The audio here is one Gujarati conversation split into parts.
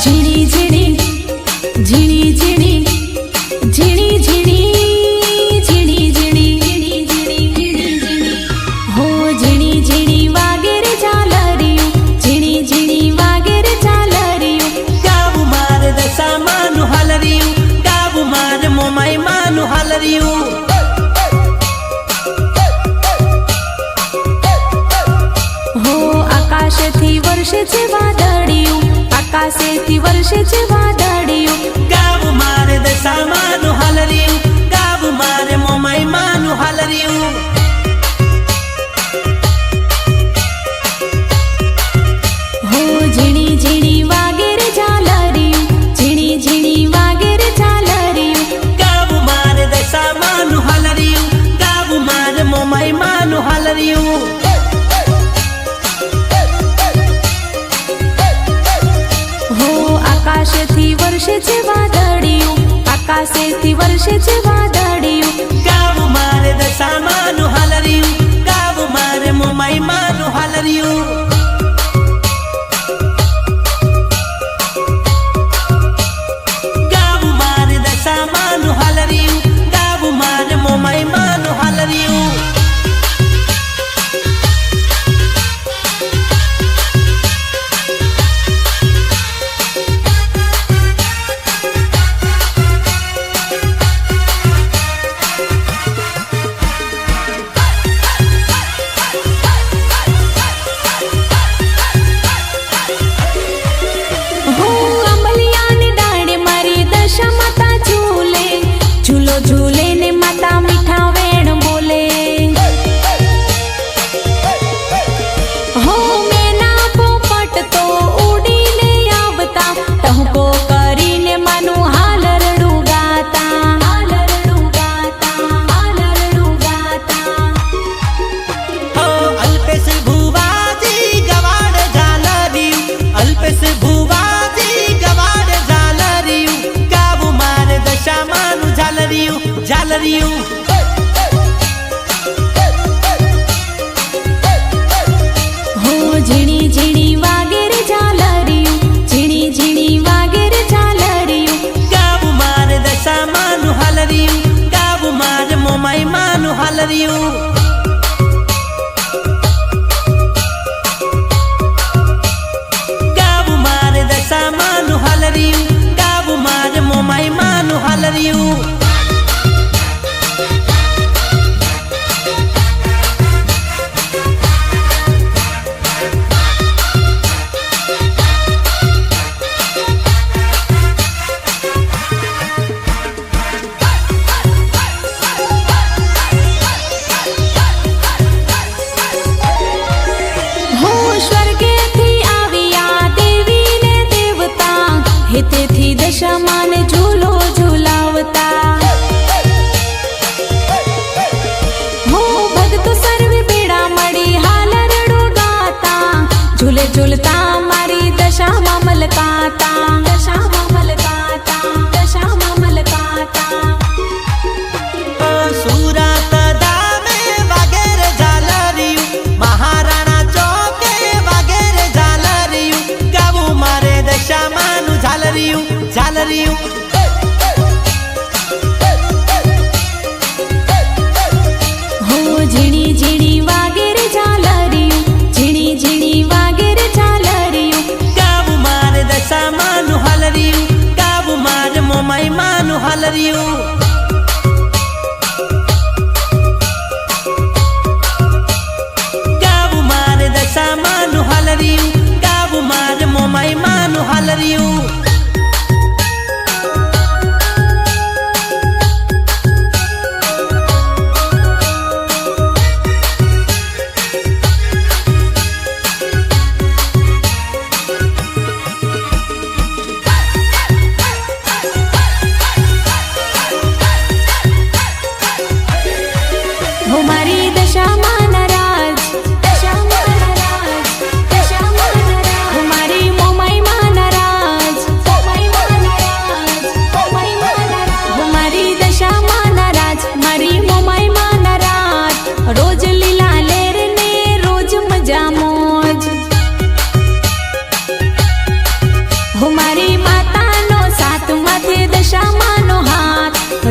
झिणी झिणी झिणी झिणी झिणी झिणी झिणी झिणी झिणी हो झिणी झिणी वागे रे झालरियो झिणी झिणी वागे रे झालरियो गाबु मार दशा मानु हालरियो गाबु मार मोमाई मानु हालरियो हो आकाशेથી વર્ષે છે વાદળિયું આકાશેથી વર્ષે છે વાદળિયું गाबु मार दशा मानु हालरियो गाबु मार मोमाई मानु हालरियो हो झिणी झिणी वागे रे झालरियो झिणी झिणी वागे रे झालरियो गाबु मार दशा मानु हालरियो गाबु मार मोमाई मानु हालरियो हो आकाशेથી વર્ષે છે વાદળિયું આકાશેથી વર્ષે છે વાદળિયું गाबु मार दशा मानु हालरियो गाबु मार मोमाई मानु हालरियो गाबु मार दशा मानु हालरियो गाबु मार मोमाई मानु हालरियो हो अंबलियाने डाळे मारी दशा माता झूले झूलो झूले ने माता मीठा वेण बोले हो मेना पोपट तो उડીને આવતા ટહુકો કરીને માનું હાલરડું ગાતા હાલરડું ગાતા હાલરડું ગાતા हो अल्पेश भुवाजी गवाड झालरियो अल्पेश भुवाजी गवाड झालरियो गाबु मार दशा मानु झालरियो झालरियो हो झिणी झिणी वागे रे झालरियो झिणी झिणी वागे रे झालरियो गाबु मार दशा मानु हालरियो गाबु मार मोमाई मानु हालरियो गाबु मार दशा मानु हालरियो गाबु मार मोमाई मानु हालरियो हो स्वर्गेથી આવ્યા દેવી ને દેવતા હેતેથી દશા માને ઝૂલો ઝૂલાવતા हो ભક્તો સર્વે ભેળા મળી હાલરડું ગાતા ઝૂલે ઝૂલતા મારી દશામાં મલકાતા દશામાં મલકાતા દશામાં મલકાતા સુરત ધામે વાગેરે ઝાલરિયું મહારાણા ચોકે વાગેરે ઝાલરિયું ગાબુ મારે દશા માનું ઝાલરિયું ઝાલરિયું हो झिणी झिणी वागे रे झालरियो झिणी झिणी वागे रे झालरियो गाबु मारे दशा मानु हालरिયું गाबु मारे मोमाई मानु हालरिયું गाबु मारे दशा मानु हालरिયું गाबु मारे मोमाई मानु हालरिયું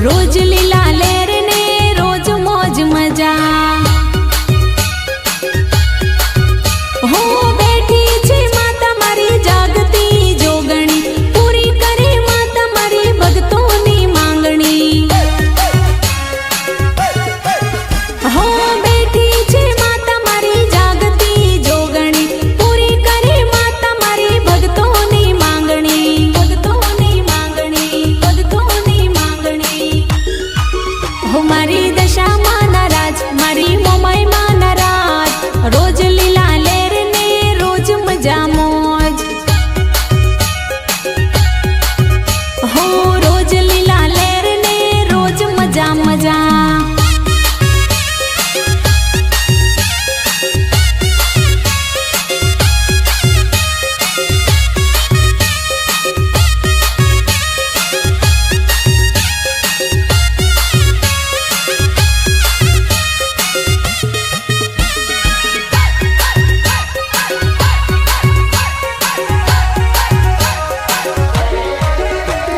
રોજ લીલા લેર ને રોજ મોજ મજા હો બેઠી છે માતા મારી જાગતી જોગણી પૂરી કરે માતા મારી ભક્તોની માંગણી હો બેઠી છે માતા મારી જાગતી જોગણી પૂરી કરે માતા મારી ભક્તોની માંગણી ભક્તોની માંગણી ભક્તોની માંગણી હો મારી દશામાં નારાજ મારી મોમાઈમાં નારાજ રોજ લીલા લેર ને રોજ મજા મોજ હો રોજ લીલા લેર ને રોજ મજા મજા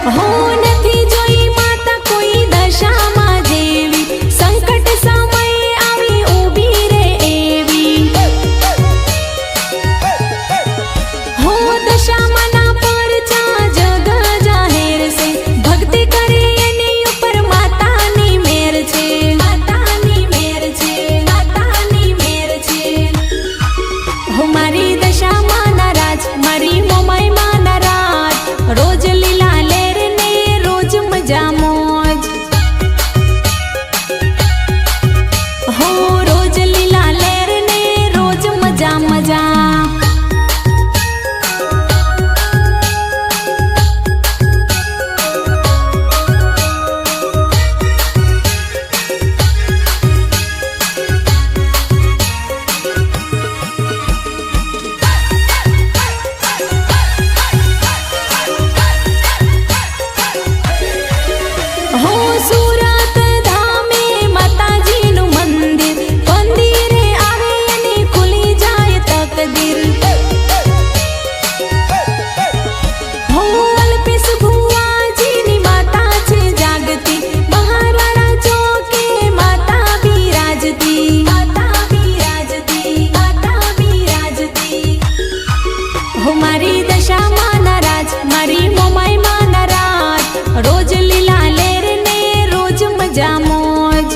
હો નથી જોઈ માતા કોઈ દશામાં જેવી સંકટ સમયે આવી ઊભી રે એવી હો દશામાં ના પરચા જગ જાહેર છે ભક્તિ કરે એની ઉપર માતાની મેર છે માતાની મેર છે માતાની મેર છે હો મારી દશામાં નારાજ મારી મોમાઈમાં નારાજ રોજ લીલા લેર ને રોજ મજા મોજ હો રોજ લીલા લેર ને રોજ મજા મજા હો સુરત ધામે માતાજીનું મંદિર મંદિરે આવે અને ખુલી જાય તકદીર હો અલ્પેશ ભુવાજીની માતા છે જાગતી મહારાણા ચોકે માતા બિરાજતી માતા બિરાજતી માતા બિરાજતી હો મારી દશામાં નારાજ મારી મોમાઈમાં નારાજ રોજ લીલા લેર ને રોજ મજા મોજ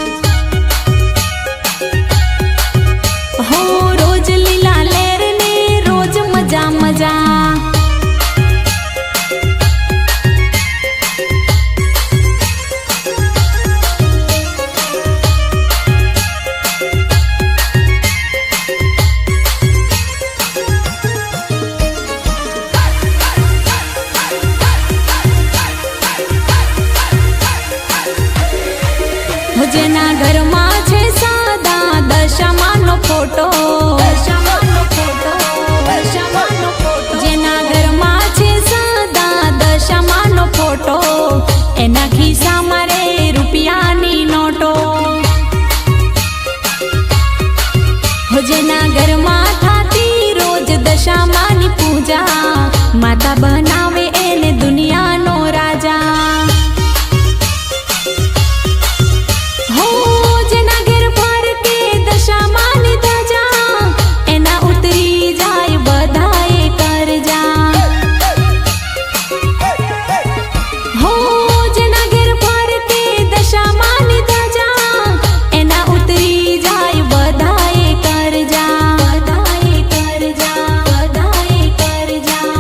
હો રોજ લીલા લેર ને રોજ મજા મજા હો જેના ઘરમાં છે સાદા દશામાનો ફોટો દશામાનો ફોટો દશામાનો ફોટો જેના ઘરમાં છે સાદા દશામાનો ફોટો એના ખિસ્સામાં રે રૂપિયાની નોટો હો જેના ઘરમાં થાતી રોજ દશામાની પૂજા માતા બનાવે એને દુનિયાનો રાજા હો જેના ઘેર પર કે દશામાની ધજા એના ઉતરી જાય બધાએ કરજા હો જેના ઘેર પર કે દશામાની ધજા એના ઉતરી જાય બધાએ કરજા બધાએ કરજા બધાએ કરજા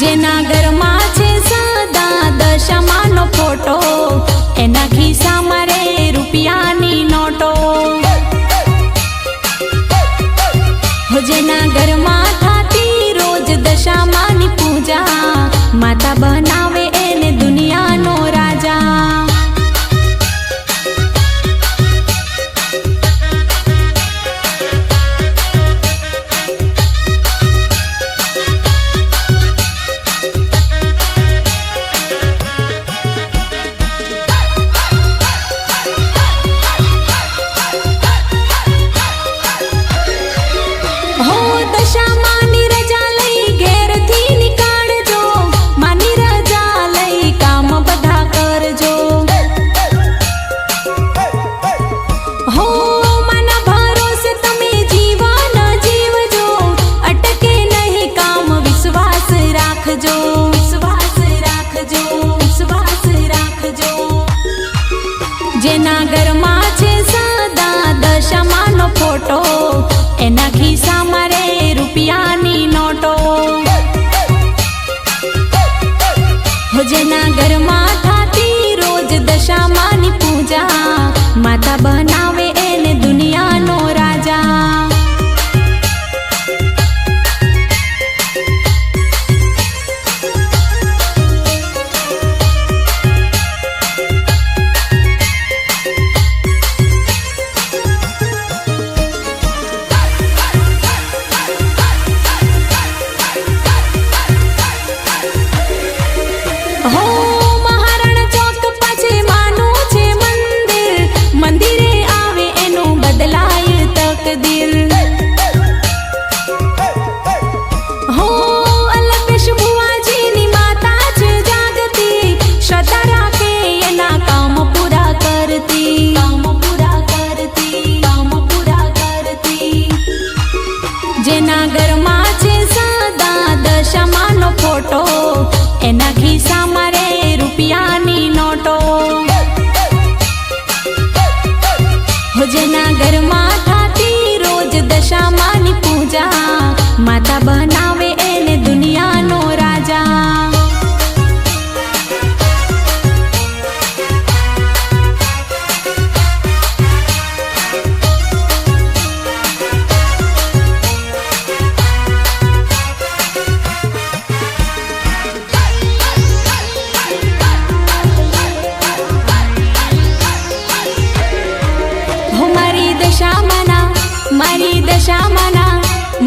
જેના ઘરમાં છે સદા દશામાનો ફોટો એના ખિસ્સામાં રે રૂપિયાની નોટો હો જેના ઘરમાં થાતી રોજ દશામાની પૂજા માતા બનાવે એને દુનિયાનો રાજા દશામાની રજા લઈ ઘેરથી નીકાળજો માની રજા રાખજો, વિશ્વાસ રાખજો, વિશ્વાસ રાખજો. જેના ઘરમાં છે સદા દશામાનો ફોટો, એના ખિસ્સામાં રે રૂપિયાની નોટો. જેના ઘરમાં થાતી રોજ દશામાની પૂજા, માતા બનાવે એને દુનિયાનો રાજા. હો મહારાણા ચોક પાસે માનું છે મંદિર, મંદિરે આવે એનું બદલાય તકદીર. હો અલ્પેશ બુવાજીની માતા છે જાગતી, શ્રદ્ધા રાખે એના કામ પૂરા કરતી, કામ પૂરા કરતી, કામ પૂરા કરતી. જેના ઘરમાં છે સદા દશામાનો ફોટો, એના ખિસ્સામાં રે રૂપિયાની નોટો. જેના ઘરમાં થાતી રોજ દશામાની પૂજા, માતા બનાવે એને દુનિયાનો રાજા.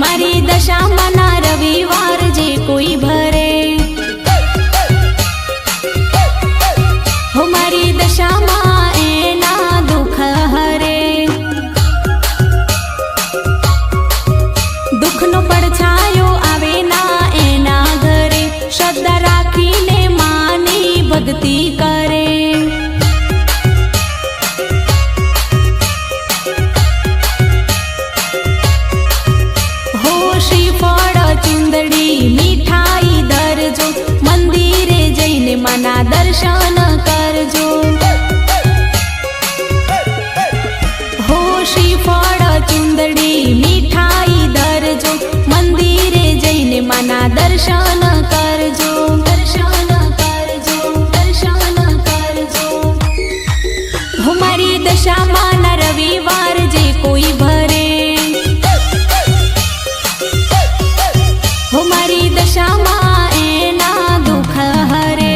મારી દશામાના રવિવાર જે કોઈ ભરે, હો મારી દશામાં એના દુઃખ હરે. દુઃખનો પડછાયો આવે ના એના ઘરે, શ્રદ્ધા રાખીને માની ભક્તિ કરે. મીઠાઈ ધરજો, મંદિરે જઈને માના દર્શન કરજો. હો શ્રીફળ ચુંદડી મીઠાઈ ધરજો, મંદિરે જઈને માના દર્શન કરજો, દર્શન કરજો, દર્શન કરજો. હો મારી દશામાના રવિવાર જે કોઈ ભરે, મારી દશામાં એના દુઃખ હરે.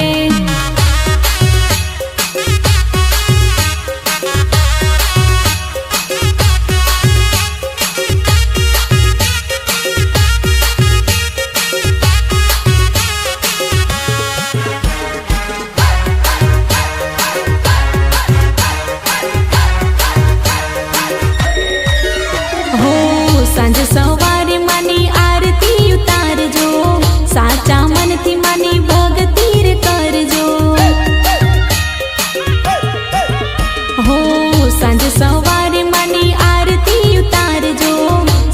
હો સાંજ સવારે માની આરતી ઉતારજો, સાચા મનથી માની ભક્તિ કરજો. હો સાંજ સવારે માની આરતી ઉતારજો,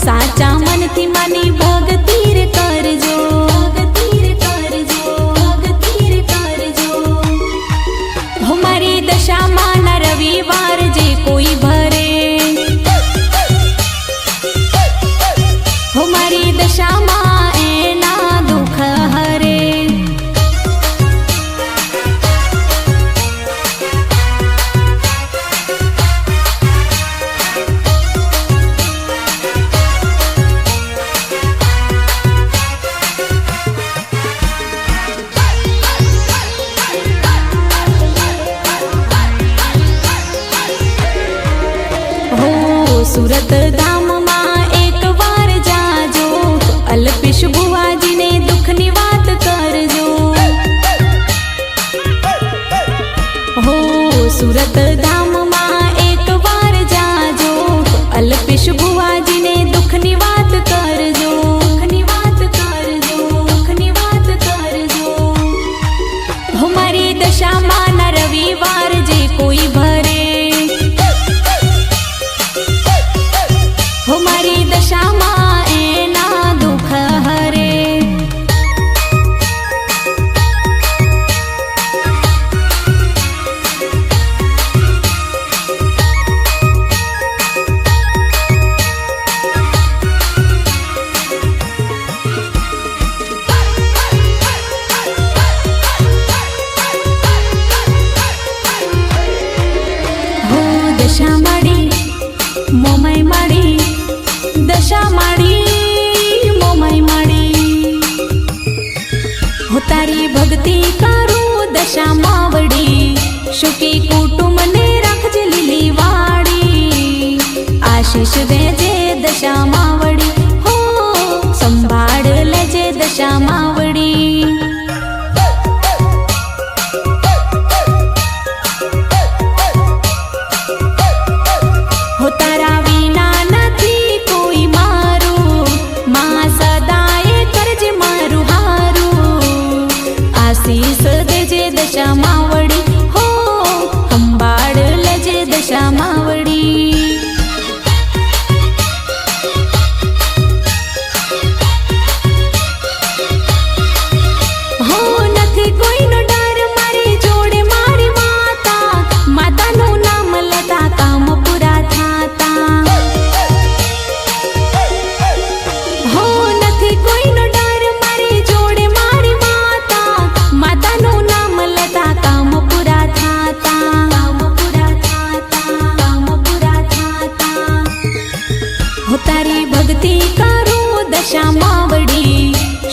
સાચા મનથી માની ભક્તિ કરજો, ભક્તિ કરજો, ભક્તિ કરજો. હો મારી દશામાના રવિવાર જે કોઈ ભરે, હો મારી દશામાં એના દુઃખ હરે. હો સુરત ધામમાં એક વાર જાજો, અલ્પેશ બુવાજીને દુઃખની વાત કરજો. હો સુરત ધામમાં એક વાર જાજો, અલ્પેશ બુવાજીને દુઃખની વાત કરજો, દુઃખની વાત કરજો, દુઃખની વાત કરજો. હો મારી દશામાના રવિવાર જે કોઈ ભરે, હો મારી દશામાં એના દુઃખ હરે. हो तारी भक्ति करूं दशा मावड़ी सुखी कुटुंब ने रखजे લીલી વાડી आशीष देजे दशा मावड़ी हो संभाળ लेजे दशा मावड़ी हो तारा विना નથી કોઈ મારું માં સદાય કરજે મારું હારું આશીષ દેજે દશા માવડી હો સંભાળ લેજે દશા માવડી હો નથી કોઈનો ડર મારી જોડે મારી માતા માતાનું નામ લેતા કામ પૂરા થાતા હો નથી કોઈનો ડર મારી જોડે મારી માતા માતાનું નામ લેતા કામ પૂરા થાતા કામ પૂરા થાતા કામ પૂરા થાતા હો તારી ભક્તિ કરું દશા માવડી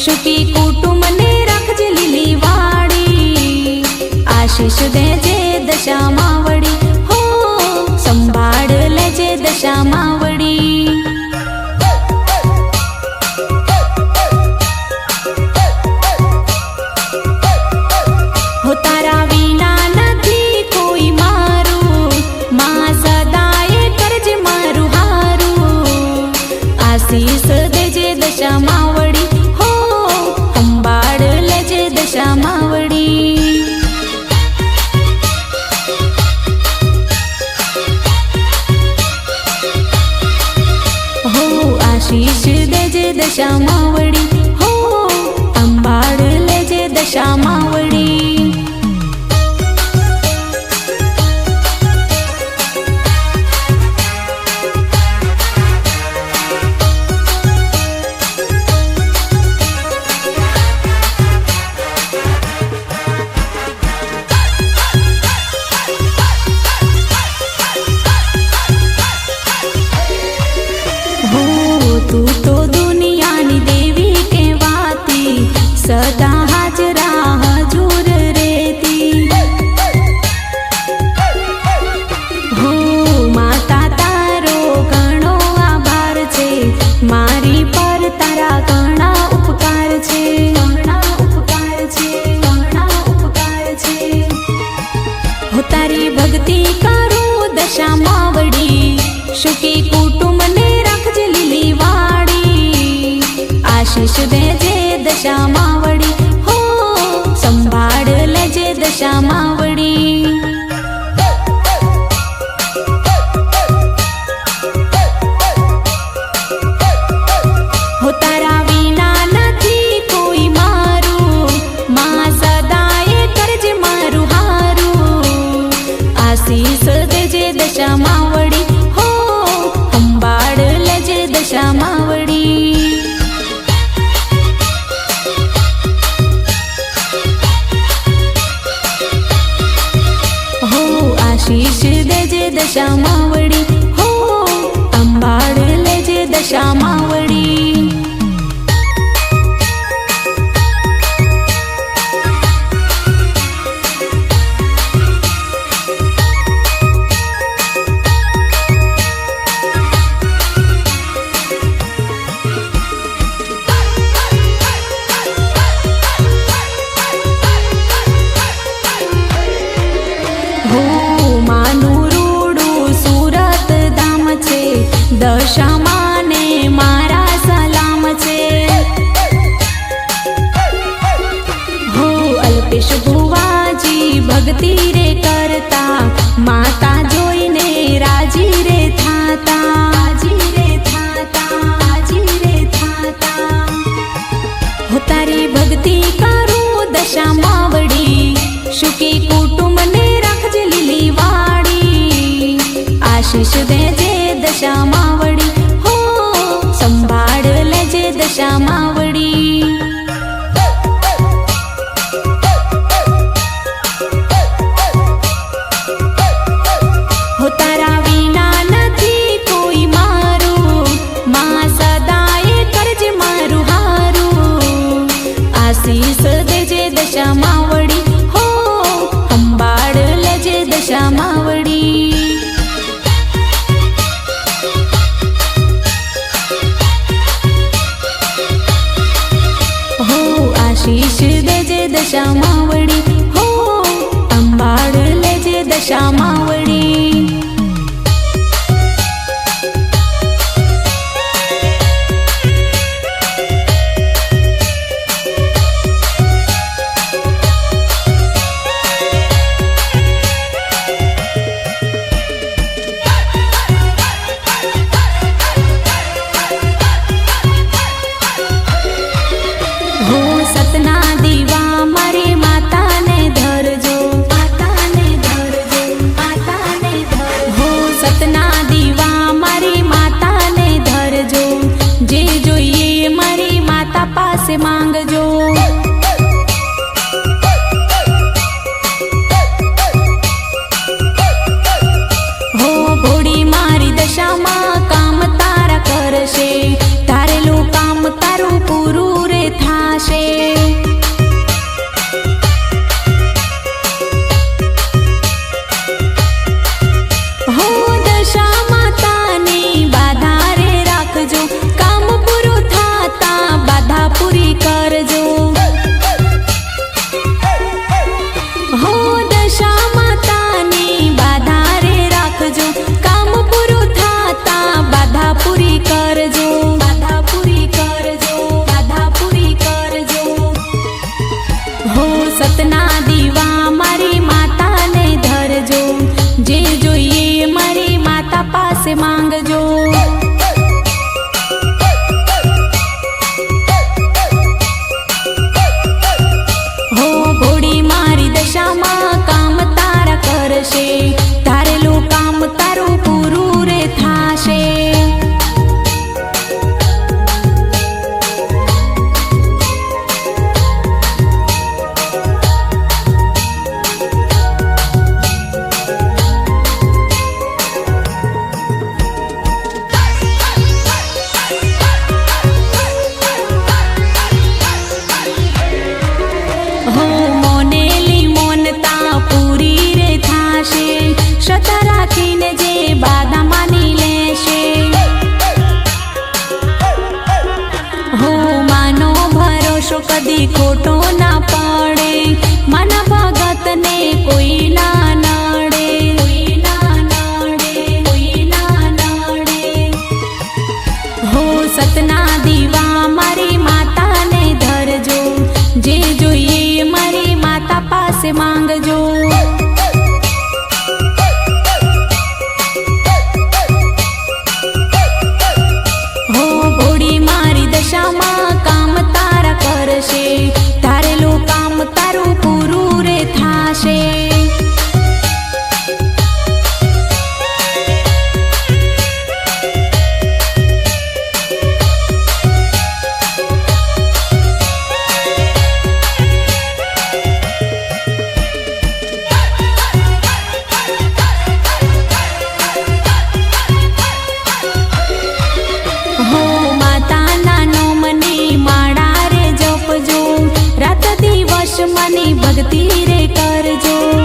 સુખી કુટુંબ ને રાખજે લીલી વાડી આશીષ દેજે દશા માવડી હો સંભાળ લેજે દશા માવડી હો તારા વિના નથી કોઈ મારું માં સદાય કરજે મારું હારું આશીષ દેજે દશા માવડી હો સંભાળ લેજે દશા માવડી હો આશીષ દેજે દશા માવડી હો સંભાળ લેજે દશા માવડી हो तू तो दुनियानी देवी कहवाती सदा हाजरा हजूर रहती हो माता तारो घणो आभार छे मारी पर तारा घणा उपकार छे घणा उपकार छे घणा उपकार छे हो तारी भक्ति करूं दशा मावड़ी सुखी कुटुंब ने રાખજે લીલી વાડી આશીષ દેજે દશા માવડી હો સંભાળ લેજે દશા માવડી હો તારા વિના નથી કોઈ મારું માં સદાય કરજે મારું હારું આશીષ દેજે દશા માવડી હો સંભાળ લેજે દશા માવડી હો આશીષ દેજે દશા માવડી હો સંભાળ લેજે દશા માવડી हो माનું રૂડું સુરત ધામ છે દશા માને મારા સલામ છે हो અલ્પેશ ભુવાજી ભક્તિ રે કરતા માતા જોઈને રાજી રે થાતા રાજી રે થાતા રાજી રે થાતા हो તારી ભક્તિ કરું દશા માવડી સુખી કુટુંબ ને રાખજે લીલી વાડી આશીષ દેજે દશા માવડી હો સંભાળ લેજે દશા માવડી હો તારા વિના નથી કોઈ મારું માં સદાય કરજે મારું હારું આશીષ આશીષ દેજે દશામાં વળી હો અંબાડ લેજે દશામાં વળી હો આશીષ દેજે દશામાં વળી હો અંબાડ લેજે દશામાં વળી સતના દીવા મારી માતાને ધરજો માતાને ધરજો માતાને ધરજો હો સતના દીવા મારી માતાને ધરજો જે જોઈએ મારી માતા પાસે માંગજો હો ભોળી મારી દશામાં કામ તારા કરશે તારેલું કામ તારું પૂરું રે થાશે હો દશા માતાની બાધા રે રાખજો કામ પૂરું થાતા બાધા પૂરી કરજો હો દશા માતાની બાધા રે રાખજો કામ પૂરું થાતા બાધા પૂરી કરજો બાધા પૂરી કરજો બાધા પૂરી કરજો હો સતના દીવા મારી માતાને ધરજો જે જોઈએ મારી માતા પાસે માંગજો હો ભોળી મારી દશામાં કામ તારા કરશે તારેલું કામ તારું પૂરું રે થાશે હો મોનેલી મોનતા પૂરી રે થાશે શ્રદ્ધા રાખીને જે બાધા માની લેશે હો માનો ભરોસો કદી ખોટો ના પડે માના ભગતને કોઈ ના નડે કોઈ ના નડે કોઈ ના નડે હો સતના દીવા મારી માતાને ધરજો જે જોઈએ મારી માતા પાસે માંગજો હો ભોળી મારી દશામાં કામ તારા કરશે તારેલું કામ તારું પૂરું રે થાશે હો માતાના નોમની માળા રે જપજો રાત દિવસ મને ભક્તિ રે કરજો